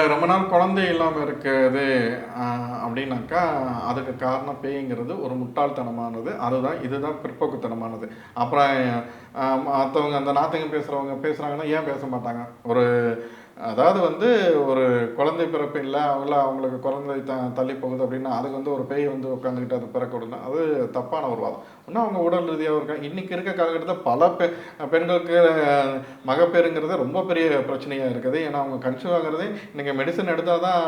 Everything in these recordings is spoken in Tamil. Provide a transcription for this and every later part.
இல்ல ரொம்ப நாள் குழந்தை இல்லாம இருக்குது அ அப்படின்னாக்கா, அதுக்கு காரணம் பேய்ங்கிறது ஒரு முட்டாள்தனமானது. இதுதான் பிற்போக்குத்தனமானது. அப்புறம் மத்தவங்க அந்த நாத்திகம் பேசுறவங்க பேசுறாங்கன்னா, ஏன் பேச மாட்டாங்க? அதாவது ஒரு குழந்தை பிறப்பு இல்ல, அவங்களுக்கு குழந்தை தள்ளி போகுது அப்படின்னா, அதுக்கு ஒரு பேய் உட்காந்துக்கிட்டு அது பிறக்க விடுனா, அது தப்பான ஒரு வாதம். இன்னும் அவங்க உடல் ரீதியா இருக்காங்க. இன்னைக்கு இருக்க காலகட்டத்தில பல பெண்களுக்கு மகப்பேறுங்கிறது ரொம்ப பெரிய பிரச்சனையா இருக்குது. ஏன்னா, அவங்க கன்சீவ் ஆகுறதே இன்னைக்கு மெடிசின் எடுத்தா தான்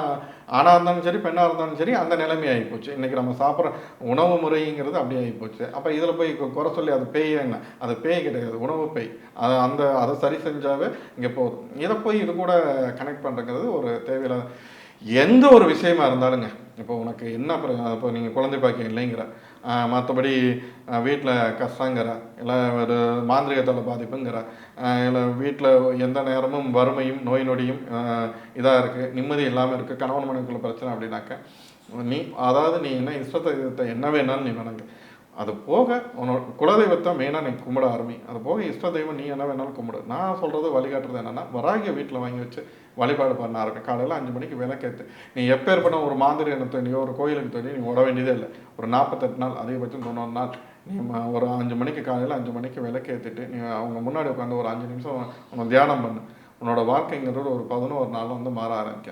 ஆணா இருந்தாலும் சரி, பெண்ணா இருந்தாலும் சரி, அந்த நிலைமை ஆயிப்போச்சு. இன்னைக்கு நம்ம சாப்பிடுற உணவு முறைங்கிறது அப்படி ஆயிப்போச்சு. அப்ப இதில போய் குறை சொல்லி அது பேய் என்ன? அது பேய் கிடையாது. உணவு பேய். அத சரி செஞ்சாவே இங்க போதும். இத போய் இது கூட கனெக்ட் பண்றதுங்கிறது ஒரு தேவையில்லாத எந்த ஒரு விஷயமா இருந்தாலுங்க. இப்போ உனக்கு என்ன இப்போ நீங்க குழந்தை பாக்கியம் இல்லைங்கிற, மத்தபடி வீட்ல கஷ்டங்கிற, இல்ல ஒரு மாந்திரீகத்தால பாதிப்புங்கிற, இல்ல வீட்ல எந்த நேரமும் வறுமையும், நோய் நொடியும் இதா இருக்கு, நிம்மதி இல்லாம இருக்கு, கணவன் மனைவிக்குள்ள பிரச்சனை அப்படின்னாக்க, நீ அதாவது நீ என்ன இஷ்ட தெய்வத்த என்ன வேணாலும் நீ வணங்கு. அது போக உன்னோட குலதெய்வத்த மெயினா நீ கும்பிட ஆரம்பி. அது போக இஷ்ட தெய்வம் நீ என்ன வேணாலும் கும்பிடு. நான் சொல்றது வழிகாட்டுறது என்னன்னா, வராகிய வீட்ல வாங்கி வச்சு வழிபாடு பண்ண ஆரம்பி. காலையில 5 மணிக்கு விளக்கேத்து. நீ எப்பேற்பட்ட ஒரு மாந்திரீகன தேடியோ, ஒரு கோயிலுக்கு தேடியோ நீ ஓட வேண்டியதே இல்ல. ஒரு 48 நாள், அதிகபட்சம் 90 நாள். நீ ஒரு 5 மணிக்கு காலையில 5 மணிக்கு விளக்கேத்திட்டு, நீ அவங்க முன்னாடி உட்காந்து ஒரு 5 நிமிஷம் தியானம் பண்ணு. உன்னோட வாழ்க்கைங்கிறது ஒரு 11 நாள்ல மாற ஆரம்பிக்கும்.